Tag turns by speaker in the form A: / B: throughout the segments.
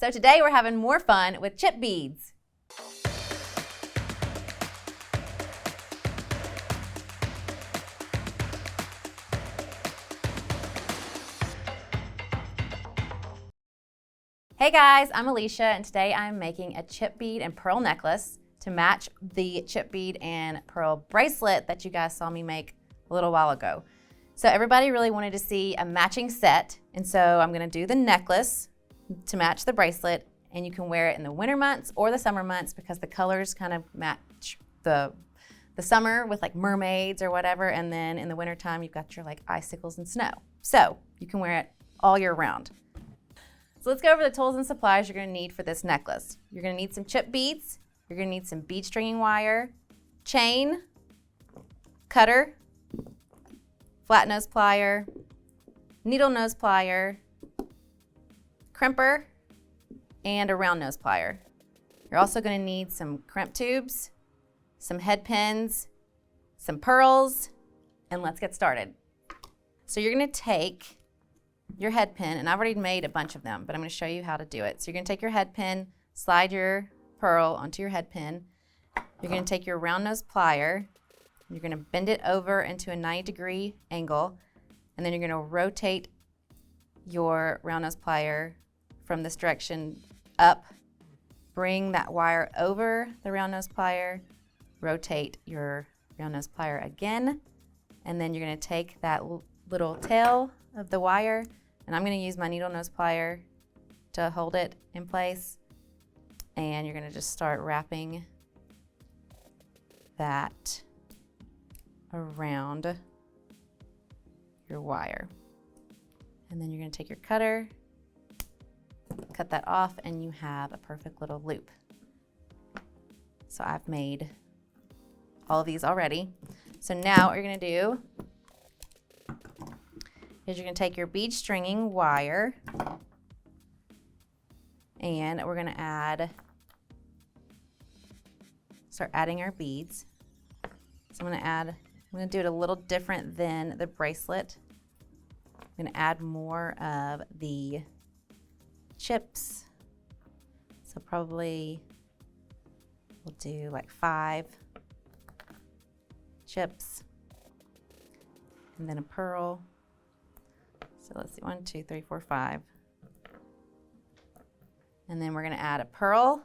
A: So today we're having more fun with chip beads. Hey guys, I'm Alicia and today I'm making a chip bead and pearl necklace to match the chip bead and pearl bracelet that you guys saw me make a little while ago. So everybody really wanted to see a matching set, and so I'm gonna do the necklace to match the bracelet, and you can wear it in the winter months or the summer months because the colors kind of match the summer with like mermaids or whatever, and then in the winter time you've got your like icicles and snow. So you can wear it all year round. So let's go over the tools and supplies you're gonna need for this necklace. You're gonna need some chip beads, you're gonna need some bead stringing wire, chain, cutter, flat nose plier, needle nose plier, crimper, and a round nose plier. You're also gonna need some crimp tubes, some head pins, some pearls, and let's get started. So you're gonna take your head pin, and I've already made a bunch of them, but I'm gonna show you how to do it. So you're gonna take your head pin, slide your pearl onto your head pin. You're gonna take your round nose plier, you're gonna bend it over into a 90-degree angle, and then you're gonna rotate your round nose plier from this direction up, bring that wire over the round nose plier, rotate your round nose plier again, and then you're gonna take that little tail of the wire, and I'm gonna use my needle nose plier to hold it in place, and you're gonna just start wrapping that around your wire. And then you're gonna take your cutter, cut that off, and you have a perfect little loop. So I've made all of these already. So now what you're gonna do is you're gonna take your bead stringing wire, and we're gonna start adding our beads. So I'm gonna do it a little different than the bracelet. I'm gonna add more of the chips. So probably we'll do like 5 chips, and then a pearl. So let's see, 1, 2, 3, 4, 5. And then we're gonna add a pearl.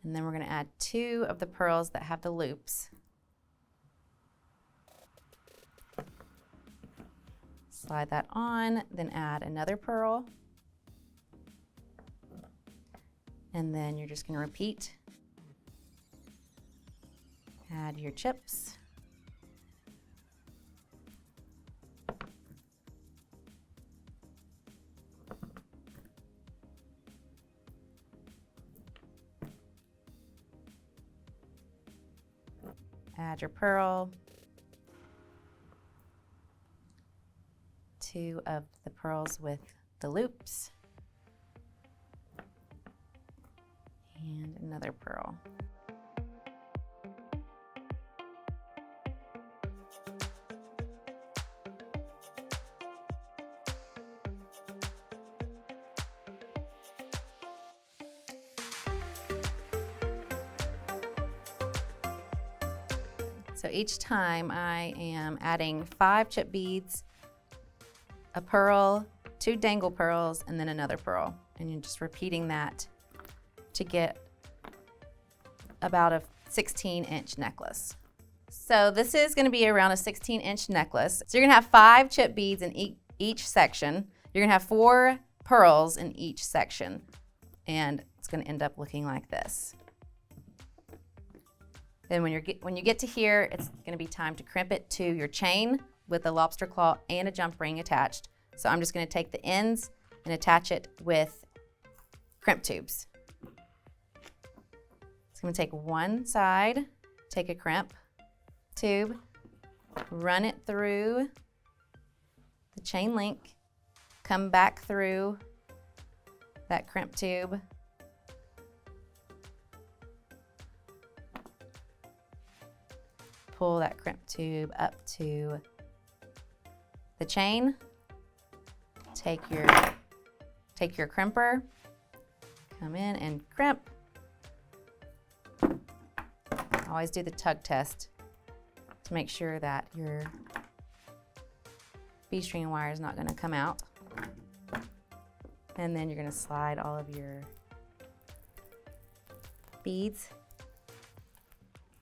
A: And then we're gonna add 2 of the pearls that have the loops. Slide that on, then add another pearl. And then you're just gonna repeat. Add your chips. Add your pearl. 2 of the pearls with the loops. And another pearl. So each time I am adding 5 chip beads, a pearl, 2 dangle pearls, and then another pearl. And you're just repeating that to get about a 16-inch necklace. So this is gonna be around a 16-inch necklace. So you're gonna have 5 chip beads in each section. You're gonna have 4 pearls in each section. And it's gonna end up looking like this. Then when you get to here, it's gonna be time to crimp it to your chain with a lobster claw and a jump ring attached. So I'm just gonna take the ends and attach it with crimp tubes. It's gonna take one side, take a crimp tube, run it through the chain link, come back through that crimp tube, pull that crimp tube up to the chain, take your crimper, come in and crimp. Always do the tug test to make sure that your bead string wire is not going to come out. And then you're going to slide all of your beads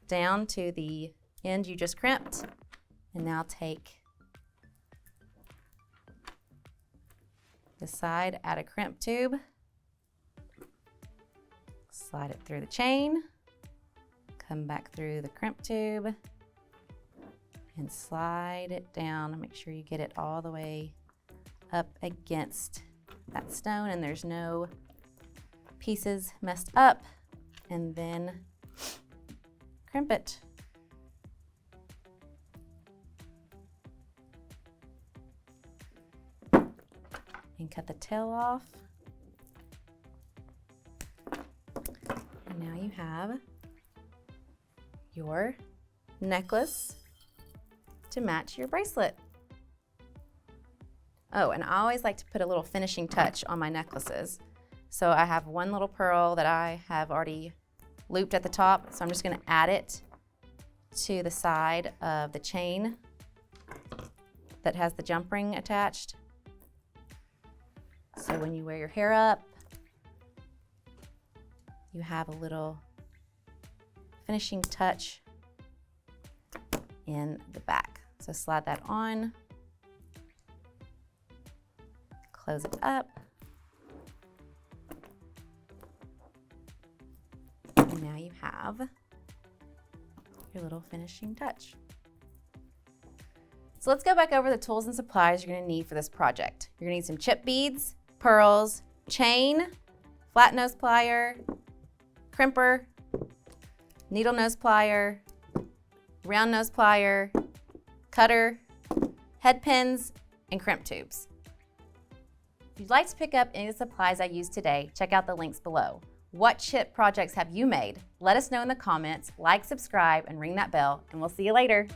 A: down to the end you just crimped. And now take the side, add a crimp tube, slide it through the chain, come back through the crimp tube, and slide it down. Make sure you get it all the way up against that stone and there's no pieces messed up, and then crimp it. And cut the tail off. And now you have your necklace to match your bracelet. Oh, and I always like to put a little finishing touch on my necklaces. So I have one little pearl that I have already looped at the top, so I'm just going to add it to the side of the chain that has the jump ring attached. So when you wear your hair up, you have a little finishing touch in the back. So slide that on, close it up, and now you have your little finishing touch. So let's go back over the tools and supplies you're going to need for this project. You're going to need some chip beads, pearls, chain, flat nose plier, crimper, needle nose plier, round nose plier, cutter, head pins, and crimp tubes. If you'd like to pick up any of the supplies I used today, check out the links below. What chip projects have you made? Let us know in the comments, like, subscribe, and ring that bell, and we'll see you later.